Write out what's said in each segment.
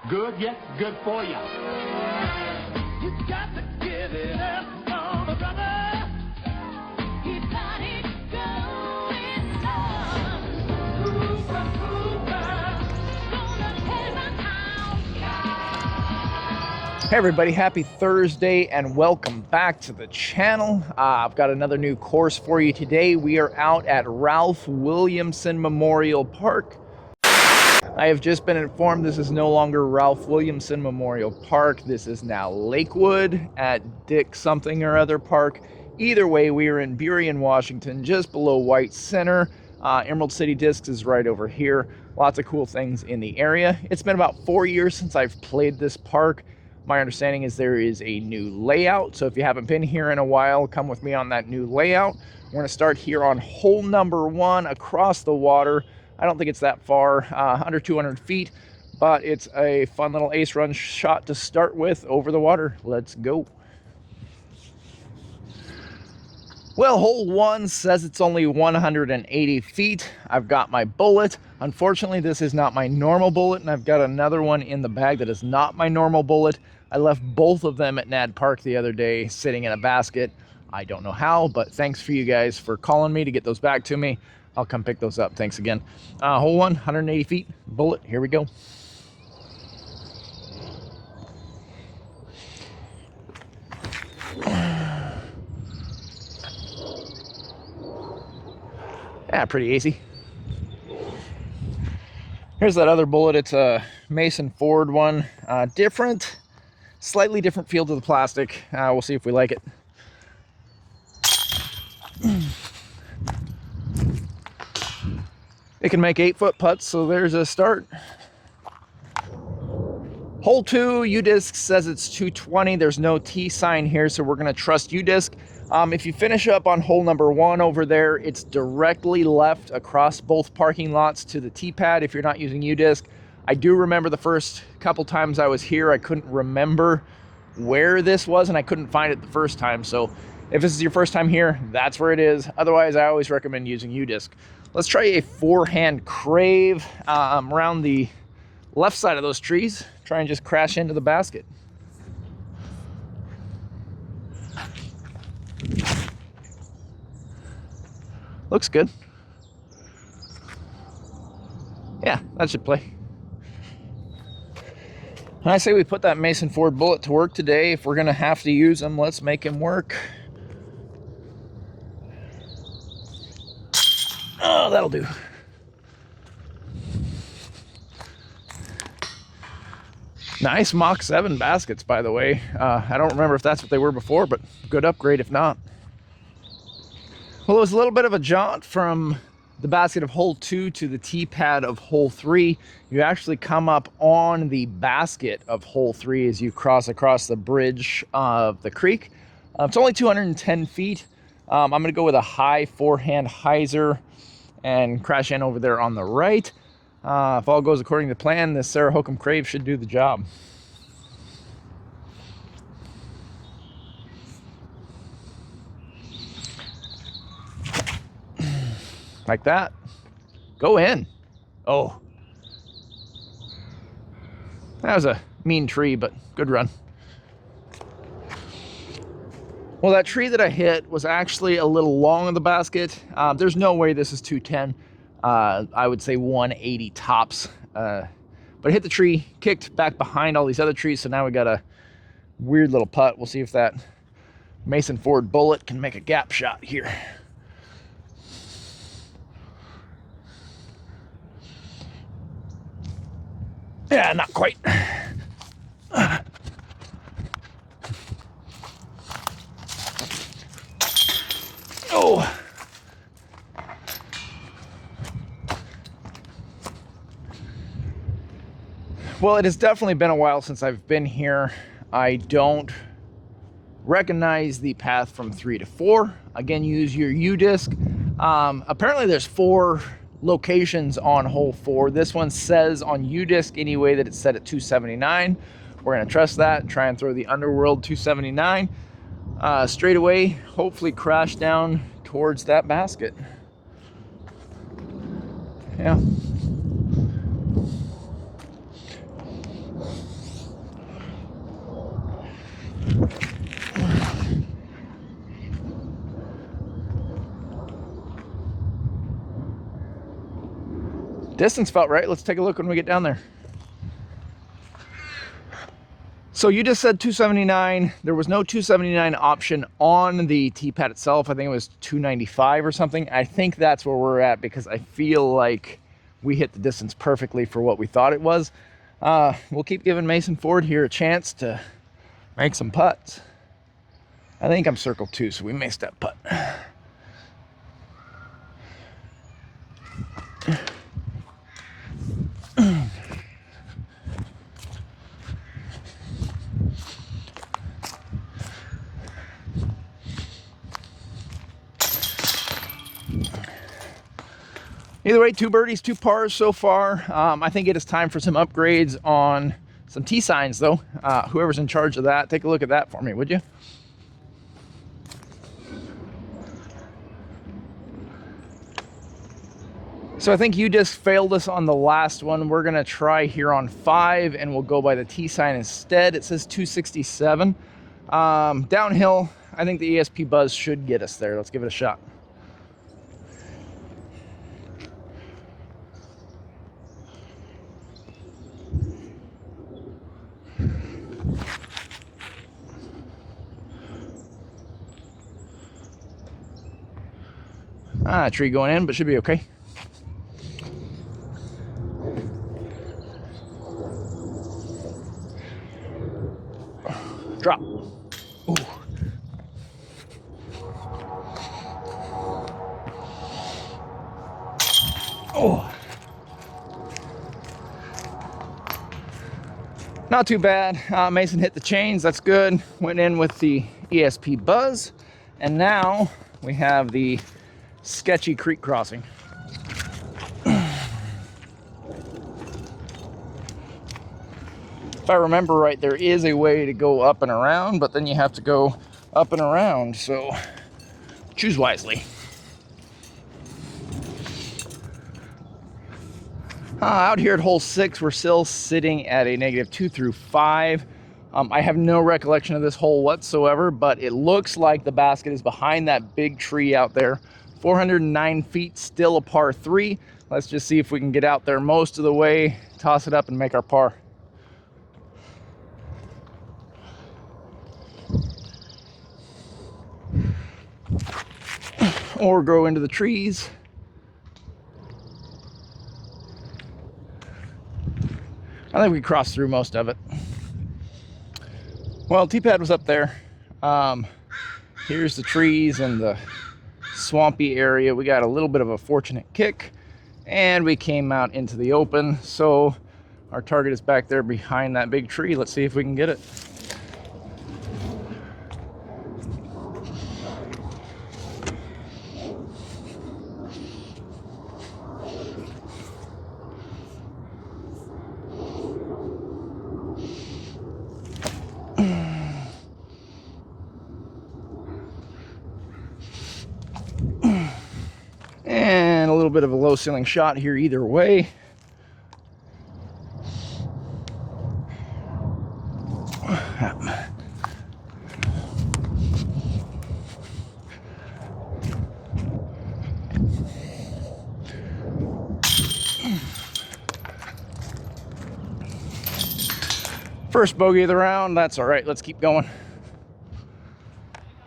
Good, yes, good for ya. You got to give it up for the brother. He got it going on. Hooper, gonna tear my house. Hey everybody, happy Thursday and welcome back to the channel. I've got another new course for you today. We are out at Ralph Williamson Memorial Park. I have just been informed this is no longer Ralph Williamson Memorial Park. This is now Lakewood at Dick something or other Park. Either way, we are in Burien, Washington, just below White Center. Emerald City Discs is right over here. Lots of cool things in the area. It's been about 4 years since I've played this park. My understanding is there is a new layout, so if you haven't been here in a while, come with me on that new layout. We're going to start here on hole number 1 across the water. I don't think it's that far, under 200 feet, but it's a fun little ace run shot to start with over the water. Let's go. Well, hole 1 says it's only 180 feet. I've got my bullet. Unfortunately, this is not my normal bullet, and I've got another one in the bag that is not my normal bullet. I left both of them at Nad Park the other day sitting in a basket. I don't know how, but thanks for you guys for calling me to get those back to me. I'll come pick those up. Thanks again. Hole 1, 180 feet, bullet. Here we go. Yeah, pretty easy. Here's that other bullet. It's a Mason Ford one. Different, slightly different feel to the plastic. We'll see if we like it. It can make 8-foot putts, so there's a start. Hole 2, U-Disc says it's 220. There's no T sign here, so we're going to trust U-Disc. If you finish up on hole number 1 over there, it's directly left across both parking lots to the tee pad if you're not using U-Disc. I do remember the first couple times I was here, I couldn't remember where this was, and I couldn't find it the first time. So if this is your first time here, that's where it is. Otherwise, I always recommend using U-Disc. Let's try a forehand crave around the left side of those trees. Try and just crash into the basket. Looks good. Yeah, that should play. And I say we put that Mason Ford bullet to work today. If we're going to have to use him, let's make him work. Oh, that'll do. Nice Mach 7 baskets, by the way. I don't remember if that's what they were before, but good upgrade if not. Well, it was a little bit of a jaunt from the basket of hole 2 to the tee pad of hole 3. You actually come up on the basket of hole 3 as you cross across the bridge of the creek. It's only 210 feet. I'm going to go with a high forehand hyzer and crash in over there on the right. If all goes according to plan, this Sarah Hokum Crave should do the job. Like that. Go in. Oh. That was a mean tree, but good run. Well, that tree that I hit was actually a little long in the basket. There's no way this is 210. I would say 180 tops. But I hit the tree, kicked back behind all these other trees, so now we got a weird little putt. We'll see if that Mason Ford bullet can make a gap shot here. Yeah, not quite. Oh. Well, it has definitely been a while since I've been here. I don't recognize the path from 3 to 4. Again, use your U-Disc. Apparently there's 4 locations on hole 4. This one says on U-Disc anyway that it's set at 279. We're going to trust that and try and throw the Underworld 279 straight away, hopefully crash down towards that basket. Yeah. Distance felt right. Let's take a look when we get down there. So you just said 279. There was no 279 option on the tee pad itself. I think it was 295 or something. I think that's where we're at because I feel like we hit the distance perfectly for what we thought it was. We'll keep giving Mason Ford here a chance to make some putts. I think I'm circle 2, so we missed that putt. Either way, 2 birdies, 2 pars so far. I think it is time for some upgrades on some tee signs, though. Whoever's in charge of that, take a look at that for me, would you? So I think you just failed us on the last one. We're gonna try here on 5, and we'll go by the tee sign instead. It says 267. Downhill, I think the ESP Buzz should get us there. Let's give it a shot. Tree going in, but should be okay. Drop. Ooh. Oh. Not too bad. Mason hit the chains. That's good. Went in with the ESP Buzz. And now we have the sketchy creek crossing. If I remember right, there is a way to go up and around, but then you have to go up and around, so choose wisely. Out here at hole 6, we're still sitting at a -2 through 5. I have no recollection of this hole whatsoever, but it looks like the basket is behind that big tree out there. 409 feet, still a par 3. Let's just see if we can get out there most of the way, toss it up, and make our par. Or go into the trees. I think we crossed through most of it. Well, tee-pad was up there. Here's the trees and the swampy area. We got a little bit of a fortunate kick, and we came out into the open. So our target is back there behind that big tree. Let's see if we can get it. And a little bit of a low ceiling shot here either way. First bogey of the round, that's all right. Let's keep going.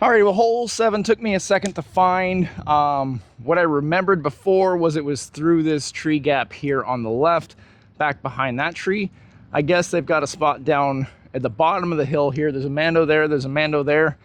All right, well, hole 7 took me a second to find. What I remembered before was it was through this tree gap here on the left, back behind that tree. I guess they've got a spot down at the bottom of the hill here. There's a Mando there, there's a Mando there.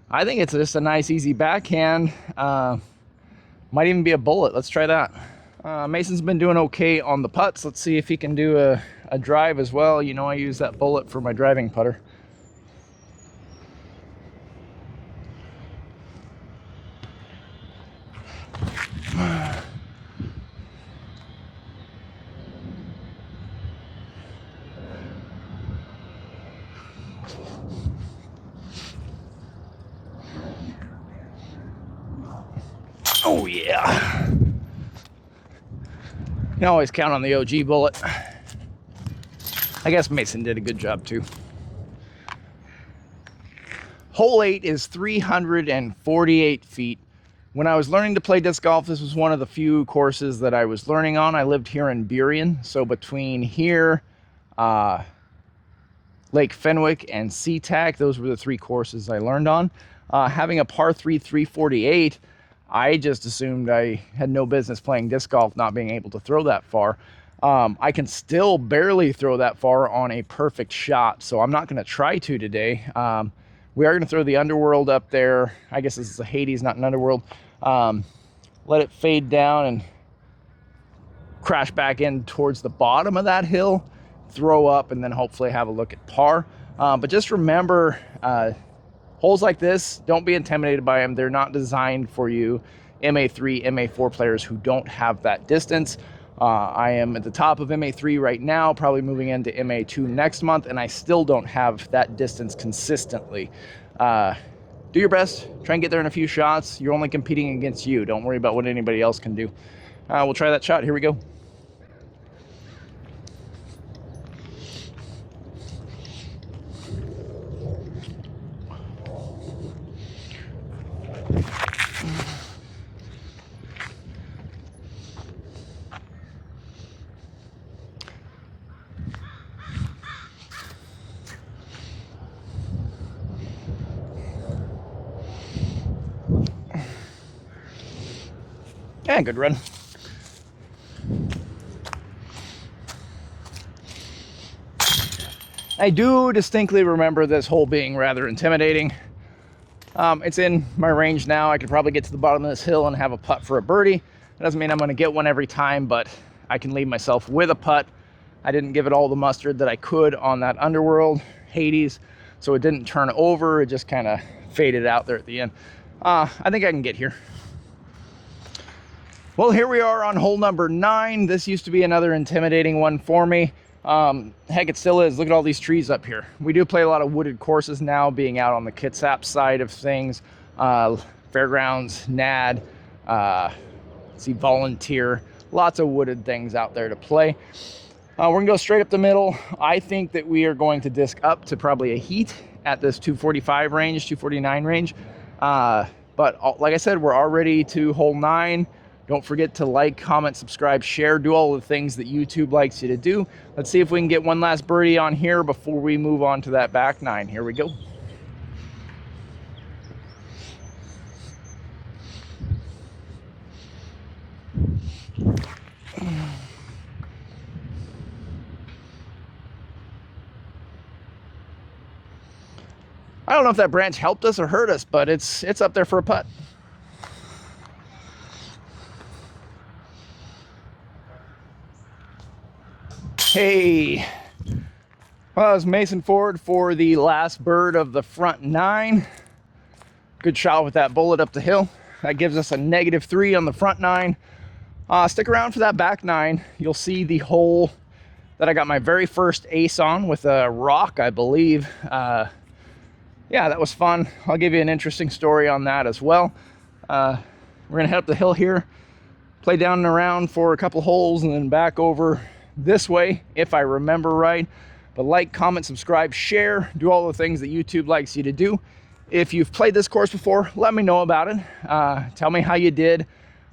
I think it's just a nice, easy backhand. Might even be a bullet. Let's try that. Mason's been doing okay on the putts. Let's see if he can do a drive as well. You know, I use that bullet for my driving putter. Oh yeah. You can always count on the OG bullet. I guess Mason did a good job too. Hole 8 is 348 feet. When I was learning to play disc golf, this was one of the few courses that I was learning on. I lived here in Burien, so between here, Lake Fenwick, and SeaTac, those were the 3 courses I learned on. Having a par 3 348, I just assumed I had no business playing disc golf, not being able to throw that far. I can still barely throw that far on a perfect shot, so I'm not going to try to today. We are going to throw the underworld up there. I guess this is a Hades, not an underworld. Let it fade down and crash back in towards the bottom of that hill, throw up, and then hopefully have a look at par. But just remember, holes like this, don't be intimidated by them. They're not designed for you MA3, MA4 players who don't have that distance. I am at the top of MA3 right now, probably moving into MA2 next month, and I still don't have that distance consistently. Do your best, try and get there in a few shots. You're only competing against you. Don't worry about what anybody else can do. We'll try that shot. Here we go. Yeah, good run. I do distinctly remember this hole being rather intimidating. It's in my range now. I could probably get to the bottom of this hill and have a putt for a birdie. That doesn't mean I'm going to get one every time, but I can leave myself with a putt. I didn't give it all the mustard that I could on that underworld Hades, so it didn't turn over. It just kind of faded out there at the end. I think I can get here. Well, here we are on hole number 9. This used to be another intimidating one for me. Heck, it still is. Look at all these trees up here. We do play a lot of wooded courses now, being out on the Kitsap side of things. Fairgrounds, NAD, see Volunteer. Lots of wooded things out there to play. We're going to go straight up the middle. I think that we are going to disc up to probably a heat at this 245 range, 249 range. But like I said, we're already to hole 9. Don't forget to like, comment, subscribe, share, do all the things that YouTube likes you to do. Let's see if we can get one last birdie on here before we move on to that back 9. Here we go. I don't know if that branch helped us or hurt us, but it's up there for a putt. Hey, well, that was Mason Ford for the last bird of the front 9. Good shot with that bullet up the hill. That gives us a -3 on the front 9. Stick around for that back 9. You'll see the hole that I got my very first ace on with a rock, I believe. Yeah, that was fun. I'll give you an interesting story on that as well. We're gonna head up the hill here, play down and around for a couple holes, and then back over this way, if I remember right. But like, comment, subscribe, share, do all the things that YouTube likes you to do. If you've played this course before, let me know about it. Tell me how you did.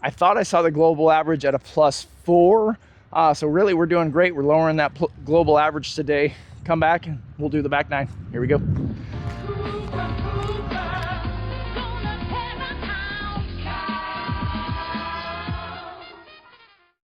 I thought I saw the global average at a +4. So really, we're doing great. We're lowering that global average today. Come back and we'll do the back 9. Here we go.